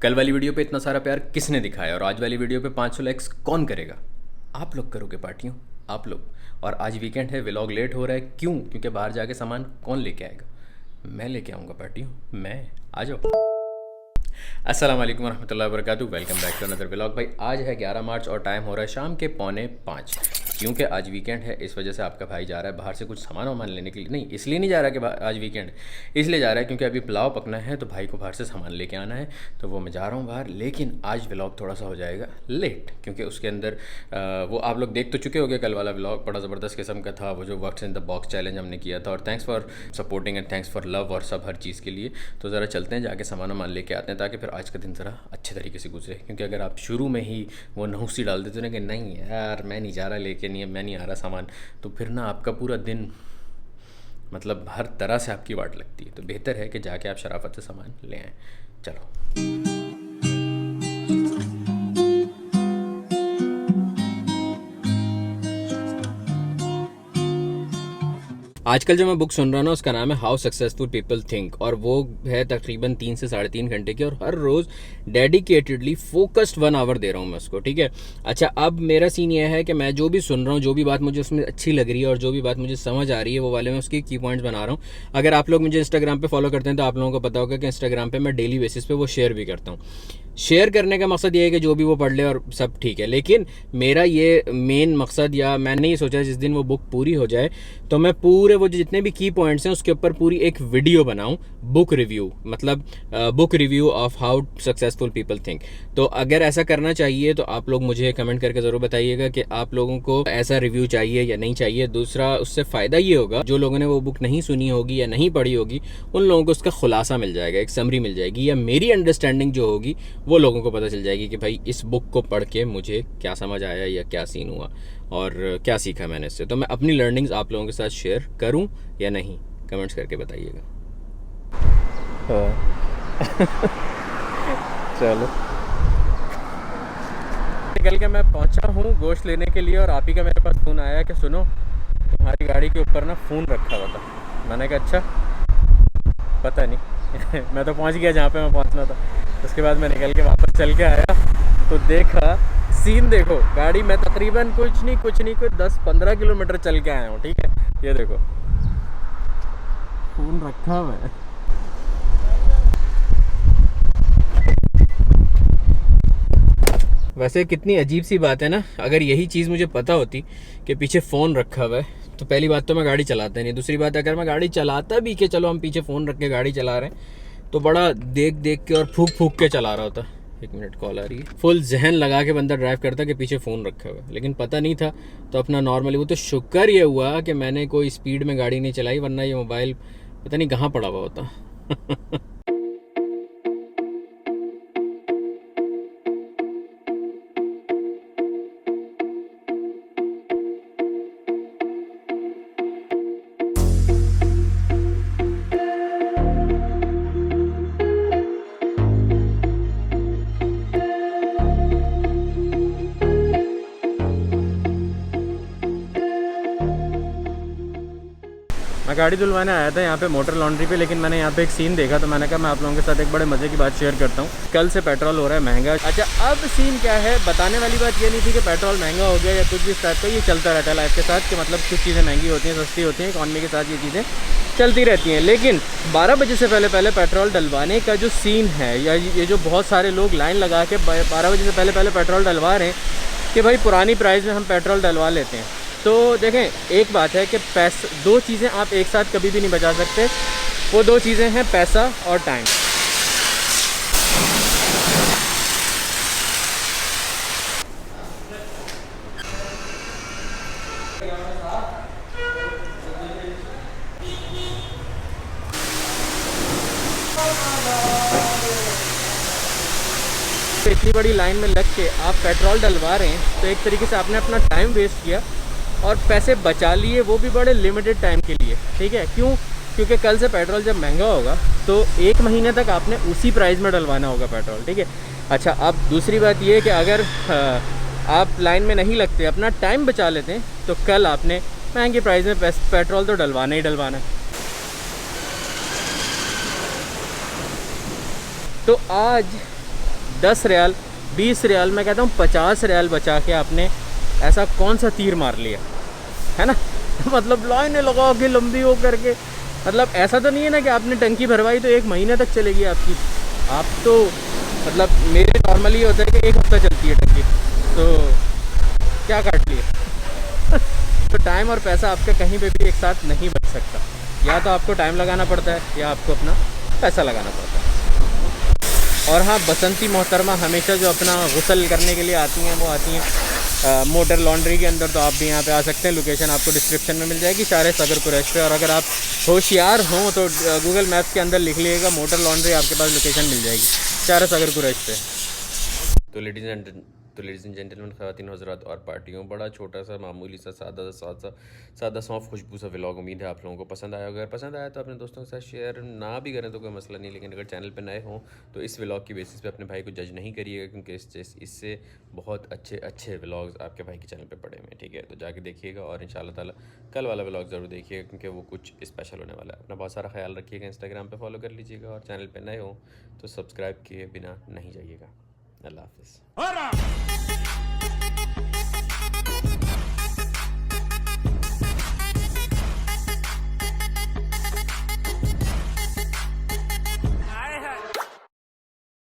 कल वाली वीडियो पे इतना सारा प्यार किसने दिखाया और आज वाली वीडियो पे 500 लाइक्स कौन करेगा? आप लोग करोगे पार्टियों, आप लोग। और आज वीकेंड है, व्लॉग लेट हो रहा है। क्यों? क्योंकि बाहर जाके सामान कौन लेके आएगा? मैं लेके आऊँगा पार्टियों, मैं। आ जाओ। अस्सलाम वालेकुम रहमतुल्लाहि व बरकातुहू। Welcome back to another vlog. भाई आज है 11 मार्च और टाइम हो रहा है शाम के 4:45। क्योंकि आज वीकेंड है, इस वजह से आपका भाई जा रहा है बाहर से कुछ सामान वामान लेने के लिए। नहीं, इसलिए नहीं जा रहा कि आज वीकेंड, इसलिए जा रहा है क्योंकि अभी पुलाव पकना है तो भाई को बाहर से सामान लेके आना है। तो वो मैं जा रहा हूँ बाहर। लेकिन आज व्लॉग थोड़ा सा हो जाएगा लेट, क्योंकि उसके अंदर वो आप लोग देख तो चुके होंगे। कल वाला व्लॉग बड़ा ज़बरदस्त किस्म का था, वो जो works in the box challenge हमने किया था। और thanks for supporting and thanks for love और सब हर चीज़ के लिए। तो ज़रा चलते हैं, जाके सामान वामान लेके आते हैं ताकि फिर आज का दिन ज़रा अच्छे तरीके से गुजरे। क्योंकि अगर आप शुरू में ही वो नहुसी डाल देते ना कि नहीं यार मैं नहीं जा रहा, लेके नहीं, मैं नहीं आ रहा सामान, तो फिर ना आपका पूरा दिन मतलब हर तरह से आपकी वाट लगती है। तो बेहतर है कि जाके आप शराफत से सामान ले आएँ। चलो। आजकल जो मैं बुक सुन रहा हूँ ना, उसका नाम है हाउ सक्सेसफुल पीपल थिंक, और वो है तकरीबन 3 से 3.5 घंटे की, और हर रोज़ डेडिकेटेडली फोकस्ड 1 आवर दे रहा हूँ मैं उसको। ठीक है। अच्छा, अब मेरा सीन ये है कि मैं जो भी सुन रहा हूँ, जो भी बात मुझे उसमें अच्छी लग रही है और जो भी बात मुझे समझ आ रही है, वो वाले मैं उसकी की पॉइंट्स बना रहा हूँ। अगर आप लोग मुझे इंस्टाग्राम पर फॉलो करते हैं तो आप लोगों को पता होगा कि इंस्टाग्राम पर मैं डेली बेसिस पे वो शेयर भी करता हूँ। शेयर करने का मकसद ये है कि जो भी वो पढ़ ले और सब ठीक है, लेकिन मेरा ये मेन मकसद, या मैंने ये सोचा जिस दिन वो बुक पूरी हो जाए तो मैं पूरे वो जितने भी की पॉइंट्स हैं उसके ऊपर पूरी एक वीडियो बनाऊं, बुक रिव्यू, मतलब book review of how successful people think. तो अगर ऐसा करना चाहिए तो आप लोग मुझे कमेंट करके ज़रूर बताइएगा कि आप लोगों को ऐसा रिव्यू चाहिए या नहीं चाहिए। दूसरा, उससे फ़ायदा ये होगा जो लोगों ने वो बुक नहीं सुनी होगी या नहीं पढ़ी होगी, उन लोगों को उसका खुलासा मिल जाएगा, एक समरी मिल जाएगी, या मेरी अंडरस्टैंडिंग जो होगी वो लोगों को पता चल जाएगी कि भाई इस बुक को पढ़ के मुझे क्या समझ आया या क्या सीन हुआ और क्या सीखा मैंने इससे। तो मैं अपनी लर्निंग्स आप लोगों के साथ शेयर करूं या नहीं, कमेंट्स करके बताइएगा। चलो, निकल के मैं पहुंचा हूं गोश्त लेने के लिए, और आप ही का मेरे पास फ़ोन आया कि सुनो तुम्हारी गाड़ी के ऊपर ना फ़ोन रखा हुआ था। मैंने कहा अच्छा, पता नहीं मैं तो पहुंच गया जहाँ पे मैं पहुंचना था। उसके बाद मैं निकल के वापस चल के आया तो देखा सीन, देखो गाड़ी में तकरीबन कुछ नहीं कोई 10-15 किलोमीटर चल के आया हूँ। ठीक है, ये देखो फ़ोन रखा हुआ है। वैसे कितनी अजीब सी बात है ना, अगर यही चीज़ मुझे पता होती कि पीछे फ़ोन रखा हुआ है तो पहली बात तो मैं गाड़ी चलाता नहीं। दूसरी बात, अगर मैं गाड़ी चलाता भी कि चलो हम पीछे फ़ोन रख के गाड़ी चला रहे हैं, तो बड़ा देख देख के और फूक फूक के चला रहा होता। 1 मिनट, कॉल आ रही है। फुल जहन लगा के बंदा ड्राइव करता कि पीछे फ़ोन रखा हुआ है, लेकिन पता नहीं था तो अपना नॉर्मली, वो तो शुक्र ये हुआ कि मैंने कोई स्पीड में गाड़ी नहीं चलाई, वरना ये मोबाइल पता नहीं कहाँ पड़ा हुआ होता। मैं गाड़ी धुलवाने आया था यहाँ पे मोटर लॉन्ड्री पे, लेकिन मैंने यहाँ पे एक सीन देखा तो मैंने कहा मैं आप लोगों के साथ एक बड़े मज़े की बात शेयर करता हूँ। कल से पेट्रोल हो रहा है महंगा। अच्छा, अब सीन क्या है, बताने वाली बात ये नहीं थी कि पेट्रोल महंगा हो गया या कुछ भी इस टाइप का। ये चलता रहता है लाइफ के साथ कि मतलब कुछ चीज़ें महंगी होती हैं, सस्ती होती हैं, इकॉनमी के साथ ये चीज़ें चलती रहती हैं। लेकिन 12 बजे से पहले पेट्रोल डलवाने का जो सीन है, या ये जो बहुत सारे लोग लाइन लगा के 12 बजे से पहले पेट्रोल डलवा रहे हैं कि भाई पुरानी प्राइस में हम पेट्रोल डलवा लेते हैं। तो देखें, एक बात है कि पैसा, 2 चीज़ें आप एक साथ कभी भी नहीं बचा सकते। वो 2 चीज़ें हैं पैसा और टाइम। तो इतनी बड़ी लाइन में लग के आप पेट्रोल डलवा रहे हैं, तो एक तरीके से आपने अपना टाइम वेस्ट किया और पैसे बचा लिए, वो भी बड़े लिमिटेड टाइम के लिए। ठीक है, क्यों? क्योंकि कल से पेट्रोल जब महंगा होगा तो 1 महीने तक आपने उसी प्राइस में डलवाना होगा पेट्रोल। ठीक है। अच्छा, अब दूसरी बात ये है कि अगर आप लाइन में नहीं लगते, अपना टाइम बचा लेते हैं, तो कल आपने महंगे प्राइस में पेट्रोल तो डलवाना ही डलवाना है। तो आज 10 रियाल, 20 रियाल, मैं कहता हूँ 50 रियाल बचा के आपने ऐसा कौन सा तीर मार लिया है ना। मतलब लाइनें लगा के लंबी हो करके, मतलब ऐसा तो नहीं है ना कि आपने टंकी भरवाई तो 1 महीने तक चलेगी आपकी। आप तो मतलब मेरे नॉर्मली होता है कि 1 हफ्ता चलती है टंकी, तो क्या काट लिया। तो टाइम और पैसा आपका कहीं पे भी एक साथ नहीं बच सकता, या तो आपको टाइम लगाना पड़ता है या आपको अपना पैसा लगाना पड़ता है। और हाँ, बसंती मोहतरमा हमेशा जो अपना गुसल करने के लिए आती हैं वो आती हैं मोटर लॉन्ड्री के अंदर। तो आप भी यहाँ पे आ सकते हैं, लोकेशन आपको डिस्क्रिप्शन में मिल जाएगी, शारे सागर कुरैश पे। और अगर आप होशियार हों तो गूगल मैप्स के अंदर लिख लीजिएगा मोटर लॉन्ड्री, आपके पास लोकेशन मिल जाएगी शारे सागर कुरैश पे। तो लेडीज़ एंड जेंटलमैन, ख़वातीन हज़रात और पार्टियों, बड़ा छोटा सा मामूली सा सादा सौंफ खुशबू सा व्लॉग, उम्मीद है आप लोगों को पसंद आया। अगर पसंद आया तो अपने दोस्तों के साथ शेयर ना भी करें तो कोई मसला नहीं, लेकिन अगर चैनल पे नए हों तो इस व्लॉग की बेसिस पे अपने भाई को जज नहीं करिएगा, क्योंकि इससे बहुत अच्छे व्लॉग्स आपके भाई के चैनल पे पड़े हुए हैं, ठीक है। तो जाके देखिएगा और इंशाल्लाह ताला कल वाला व्लॉग ज़रूर देखिएगा, क्योंकि वो कुछ स्पेशल होने वाला है। अपना बहुत सारा ख्याल रखिएगा, इंस्टाग्राम पर फॉलो कर लीजिएगा, और चैनल पर नए हो तो सब्सक्राइब किए बिना नहीं जाइएगा। अल्लाह हाफ़िज़।